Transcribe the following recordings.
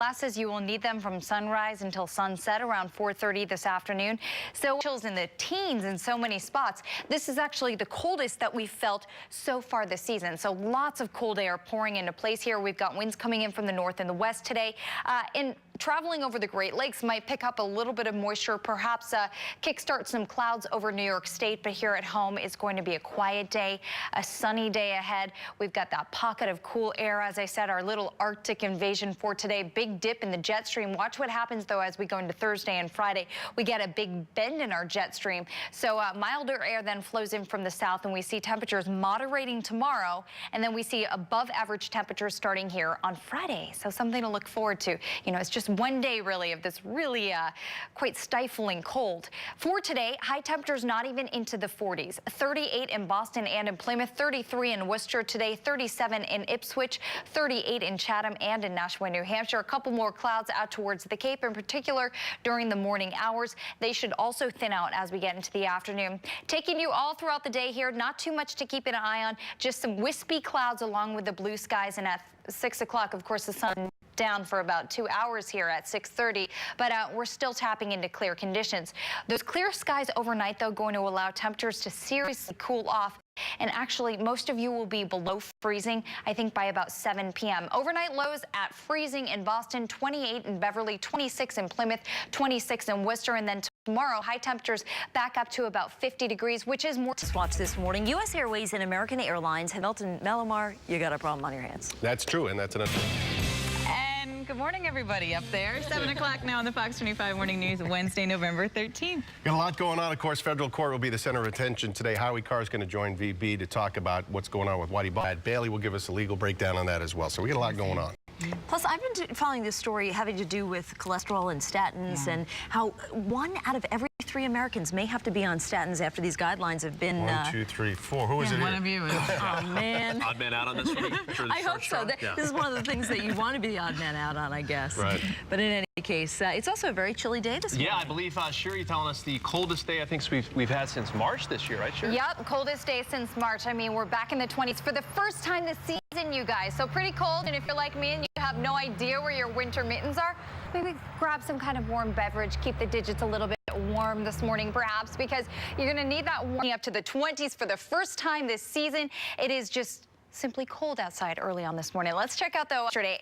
Glasses, you will need them from sunrise until sunset around 4:30 this afternoon. So chills in the teens in so many spots. This is actually the coldest that we've felt so far this season. So lots of cold air pouring into place here. We've got winds coming in from the north and the west today. Traveling over the Great Lakes might pick up a little bit of moisture, perhaps kickstart some clouds over New York State. But here at home, it's going to be a quiet day, a sunny day ahead. We've got that pocket of cool air. As I said, our little Arctic invasion for today. Big dip in the jet stream. Watch what happens, though, as we go into Thursday and Friday. We get a big bend in our jet stream. So milder air then flows in from the south, and we see temperatures moderating tomorrow. And then we see above average temperatures starting here on Friday. So something to look forward to. You know, it's just one day really of this really quite stifling cold. For today, high temperatures not even into the 40s. 38 in Boston and in Plymouth, 33 in Worcester today, 37 in Ipswich, 38 in Chatham and in Nashua, New Hampshire. A couple more clouds out towards the Cape, in particular during the morning hours. They should also thin out as we get into the afternoon. Taking you all throughout the day here, not too much to keep an eye on, just some wispy clouds along with the blue skies, and at 6 o'clock, of course, the sun down for about 2 hours here at 6:30, but we're still tapping into clear conditions. Those clear skies overnight, though, going to allow temperatures to seriously cool off. And actually, most of you will be below freezing, I think, by about 7 p.m. Overnight lows at freezing in Boston, 28 in Beverly, 26 in Plymouth, 26 in Worcester, and then tomorrow, high temperatures back up to about 50 degrees, which is more. Watch this morning. U.S. Airways and American Airlines. Milton Melamar, you got a problem on your hands. That's true, and that's another. Good morning, everybody up there. 7 o'clock now on the Fox 25 Morning News, Wednesday, November 13th. Got a lot going on. Of course, federal court will be the center of attention today. Howie Carr is going to join VB to talk about what's going on with Whitey Ball. Bailey will give us a legal breakdown on that as well. So we got a lot going on. Plus, I've been following this story having to do with cholesterol and statins and how 1 out of every 3 Americans may have to be on statins after these guidelines have been... 1, 2, 3, 4. Who is it? One of you is. Oh, man. Odd man out on this one? Sure, I hope so. This is one of the things that you want to be the odd man out on, I guess. Right. But in any case, it's also a very chilly day this morning. Yeah, I believe Shiri telling us the coldest day I think we've had since March this year, right, Shiri? Yep, coldest day since March. I mean, we're back in the 20s for the first time this season, you guys. So pretty cold, and if you're like me and you have no idea where your winter mittens are, maybe grab some kind of warm beverage, keep the digits a little bit warm this morning perhaps, because you're going to need that warming up to the 20s for the first time this season. It is just simply cold outside early on this morning. Let's check out, though, yesterday.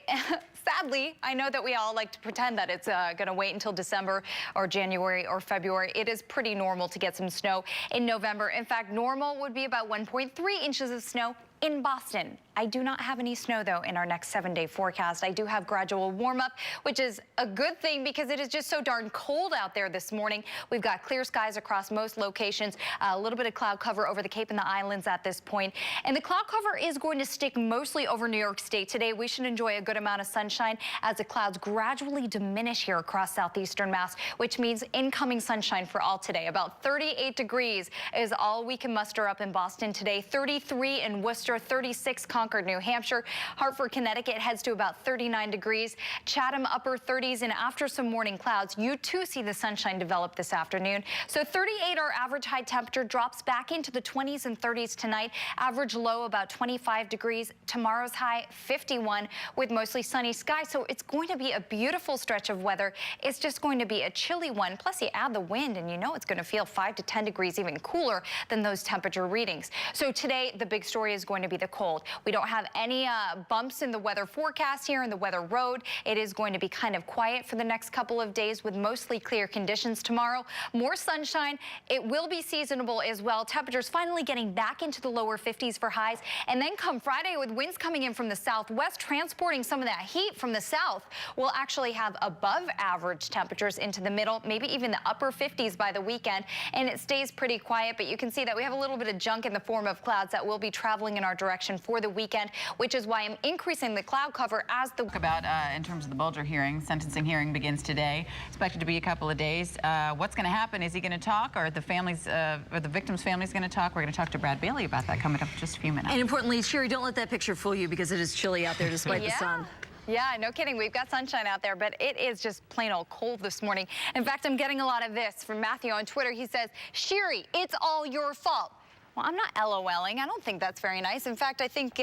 Sadly, I know that we all like to pretend that it's going to wait until December or January or February. It is pretty normal to get some snow in November. In fact, normal would be about 1.3 inches of snow in Boston. I do not have any snow, though, in our next 7-day forecast. I do have gradual warm-up, which is a good thing because it is just so darn cold out there this morning. We've got clear skies across most locations, a little bit of cloud cover over the Cape and the Islands at this point. And the cloud cover is going to stick mostly over New York State today. We should enjoy a good amount of sunshine as the clouds gradually diminish here across southeastern Mass, which means incoming sunshine for all today. About 38 degrees is all we can muster up in Boston today. 33 in Worcester, 36 Concord, New Hampshire. Hartford, Connecticut heads to about 39 degrees. Chatham, upper 30s, and after some morning clouds, you too see the sunshine develop this afternoon. So 38, our average high temperature drops back into the 20s and 30s tonight. Average low about 25 degrees. Tomorrow's high 51 with mostly sunny skies. So it's going to be a beautiful stretch of weather. It's just going to be a chilly one. Plus you add the wind and you know it's going to feel 5 to 10 degrees even cooler than those temperature readings. So today the big story is going to be the cold. We don't have any bumps in the weather forecast here in the weather road. It is going to be kind of quiet for the next couple of days with mostly clear conditions tomorrow. More sunshine. It will be seasonable as well. Temperatures finally getting back into the lower 50s for highs. And then come Friday with winds coming in from the southwest, transporting some of that heat from the south. We'll actually have above average temperatures into the middle, maybe even the upper 50s by the weekend. And it stays pretty quiet, but you can see that we have a little bit of junk in the form of clouds that will be traveling in our direction for the weekend, which is why I'm increasing the cloud cover as the... About in terms of the Bulger hearing, sentencing hearing begins today. Expected to be a couple of days. What's going to happen? Is he going to talk, or the families, or the victim's family's going to talk? We're going to talk to Brad Bailey about that coming up in just a few minutes. And importantly, Shiri, don't let that picture fool you because it is chilly out there despite the sun. Yeah, no kidding. We've got sunshine out there, but it is just plain old cold this morning. In fact, I'm getting a lot of this from Matthew on Twitter. He says, Shiri, it's all your fault. Well, I'm not LOLing. I don't think that's very nice. In fact, I think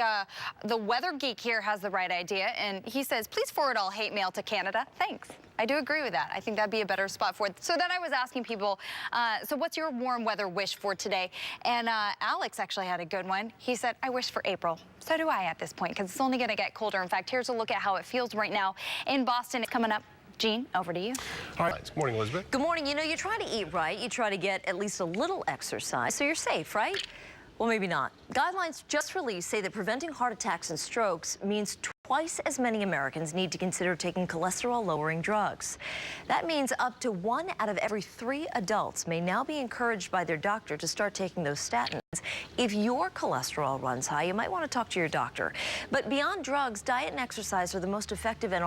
the weather geek here has the right idea, and he says, please forward all hate mail to Canada. Thanks. I do agree with that. I think that'd be a better spot for it. So then I was asking people, so what's your warm weather wish for today? And Alex actually had a good one. He said, I wish for April. So do I at this point, because it's only going to get colder. In fact, here's a look at how it feels right now in Boston. It's coming up. Jean, over to you. All right. Good morning, Elizabeth. Good morning. You know, you try to eat right. You try to get at least a little exercise, so you're safe, right? Well, maybe not. Guidelines just released say that preventing heart attacks and strokes means twice as many Americans need to consider taking cholesterol-lowering drugs. That means up to 1 out of every 3 adults may now be encouraged by their doctor to start taking those statins. If your cholesterol runs high, you might want to talk to your doctor. But beyond drugs, diet and exercise are the most effective and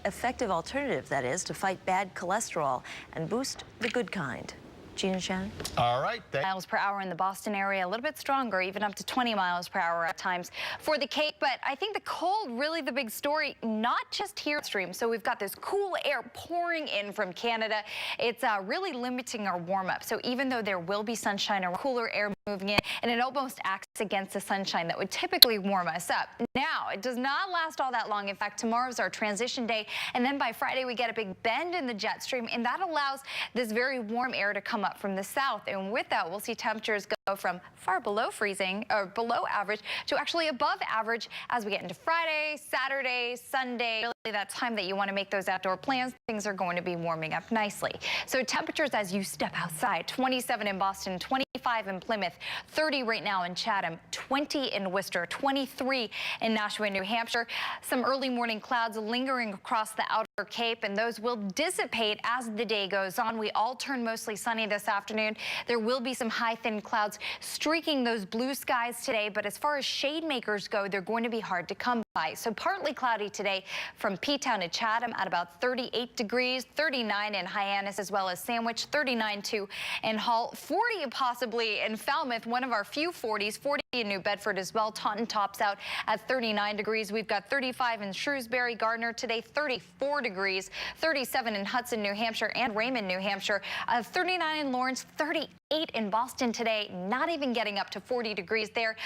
effective alternative, that is, to fight bad cholesterol and boost the good kind. Gina and Shannon? All right. Miles per hour in the Boston area, a little bit stronger, even up to 20 miles per hour at times for the Cape. But I think the cold, really the big story, not just here stream. So we've got this cool air pouring in from Canada. It's really limiting our warm up. So even though there will be sunshine or cooler air moving in, and it almost acts against the sunshine that would typically warm us up. Now, it does not last all that long. In fact, tomorrow's our transition day. And then by Friday, we get a big bend in the jet stream, and that allows this very warm air to come up from the south. And with that, we'll see temperatures go from far below freezing or below average to actually above average as we get into Friday, Saturday, Sunday. Really that time that you want to make those outdoor plans, things are going to be warming up nicely. So temperatures as you step outside, 27 in Boston, 25 in Plymouth, 30 right now in Chatham, 20 in Worcester, 23 in Nashua, New Hampshire. Some early morning clouds lingering across the outer Cape, and those will dissipate as the day goes on. We all turn mostly sunny this afternoon. There will be some high thin clouds streaking those blue skies today, but as far as shade makers go, they're going to be hard to come by. So partly cloudy today from P-Town to Chatham at about 38 degrees, 39 in Hyannis as well as Sandwich, 39 too in Hull, 40 possibly in Falmouth, one of our few 40s, 40 in New Bedford as well. Taunton tops out at 39 degrees. We've got 35 in Shrewsbury, Gardner today, 34 degrees, 37 in Hudson, New Hampshire and Raymond, New Hampshire, 39 in Lawrence, 38 in Boston today, not even getting up to 40 degrees there,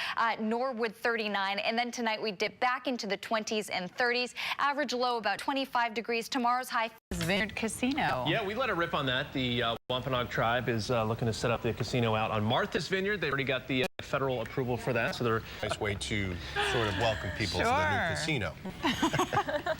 Norwood 39. And then tonight we dip back into the 20s and 30s. Average low about 25 degrees. Tomorrow's high. Vineyard Casino. Yeah, we let it rip on that. The Wampanoag tribe is looking to set up the casino out on Martha's Vineyard. They've already got the federal approval for that, so they're Nice way to sort of welcome people to the new casino.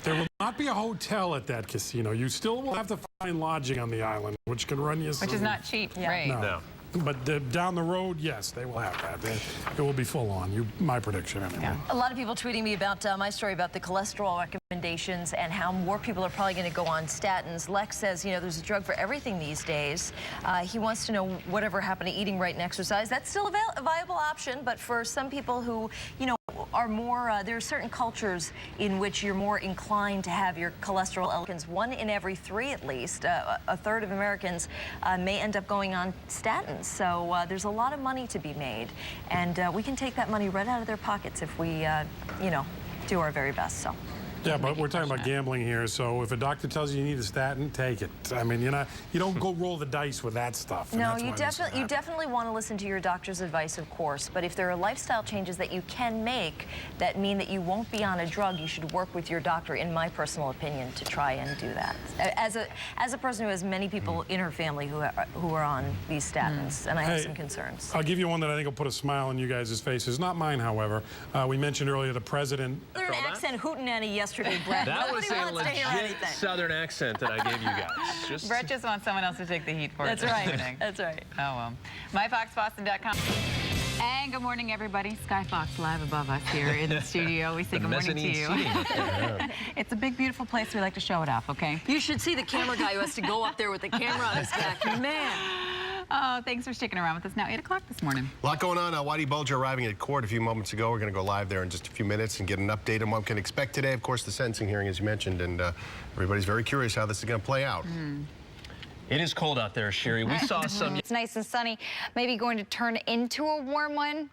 There will not be a hotel at that casino. You still will have to find lodging on the island, which can run you some... Which is not cheap, right? No. But down the road, yes, they will have that. It will be full on. My prediction, anyway. Yeah. A lot of people tweeting me about my story about the cholesterol recommendations and how more people are probably going to go on statins. Lex says, you know, there's a drug for everything these days. He wants to know whatever happened to eating right and exercise. That's still a viable option, but for some people who, you know, are more, there are certain cultures in which you're more inclined to have your cholesterol elements. 1 in every 3 at least, a third of Americans may end up going on statins. So there's a lot of money to be made, and we can take that money right out of their pockets if we, you know, do our very best. So. Yeah, but we're talking about gambling here, so if a doctor tells you need a statin, take it. I mean, you don't go roll the dice with that stuff. No, you definitely want to listen to your doctor's advice, of course, but if there are lifestyle changes that you can make that mean that you won't be on a drug, you should work with your doctor, in my personal opinion, to try and do that. As a person who has many people in her family who are on these statins, and I have some concerns. I'll give you one that I think will put a smile on you guys' faces. Not mine, however. We mentioned earlier the president... Southern accent hootenanny yesterday, Brett. That was Nobody a wants to hear legit anything. Southern accent that I gave you guys. Brett just wants someone else to take the heat for That's it. right. That's right. Oh, well. MyFoxBoston.com. And good morning, everybody. Skyfox live above us here in the studio. We say good morning to you. It's a big, beautiful place. We like to show it off, okay? You should see the camera guy who has to go up there with the camera on his back. Man. Oh, thanks for sticking around with us. Now 8 o'clock this morning. A lot going on. Whitey Bulger arriving at court a few moments ago. We're going to go live there in just a few minutes and get an update on what we can expect today. Of course, the sentencing hearing, as you mentioned, and everybody's very curious how this is going to play out. It is cold out there, Shiri. We saw some... It's nice and sunny, maybe going to turn into a warm one.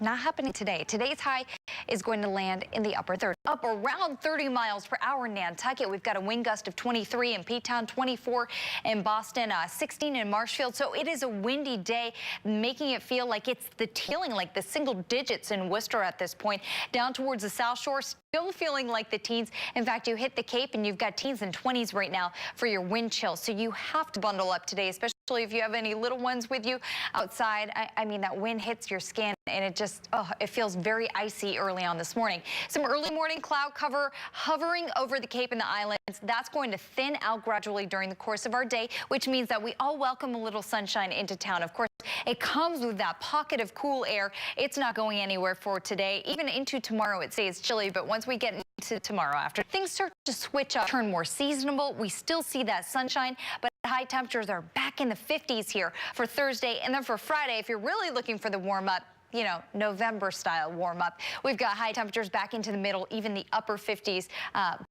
Not happening today. Today's high is going to land in the upper 30s. Up around 30 miles per hour in Nantucket. We've got a wind gust of 23 in P-Town, 24 in Boston, 16 in Marshfield. So it is a windy day, making it feel like it's feeling like the single digits in Worcester at this point. Down towards the South Shore, still feeling like the teens. In fact, you hit the Cape and you've got teens and 20s right now for your wind chill. So you have to bundle up today, especially if you have any little ones with you outside. I mean, that wind hits your skin and it just, it feels very icy early on this morning. Some early morning cloud cover hovering over the Cape and the islands. That's going to thin out gradually during the course of our day, which means that we all welcome a little sunshine into town. Of course, it comes with that pocket of cool air. It's not going anywhere for today. Even into tomorrow, it stays chilly, but once we get into tomorrow, after things start to switch up, turn more seasonable, we still see that sunshine, but high temperatures are back in the 50s here for Thursday. And then for Friday, if you're really looking for the warm up, you know, November style warm up, we've got high temperatures back into the middle, even the upper 50s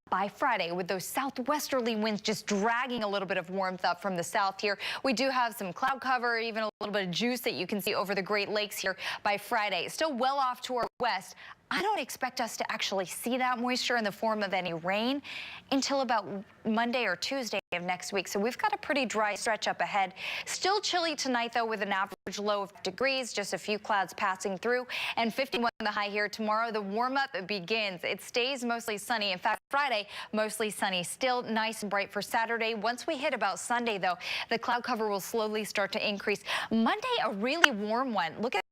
by Friday, with those southwesterly winds just dragging a little bit of warmth up from the south here. We do have some cloud cover, even a little bit of juice that you can see over the Great Lakes here by Friday. Still well off to our west. I don't expect us to actually see that moisture in the form of any rain until about Monday or Tuesday of next week. So we've got a pretty dry stretch up ahead. Still chilly tonight, though, with an average low of degrees, just a few clouds passing through, and 51 the high here. Tomorrow, the warm-up begins. It stays mostly sunny. In fact, Friday, mostly sunny. Still nice and bright for Saturday. Once we hit about Sunday, though, the cloud cover will slowly start to increase. Monday, a really warm one. Look at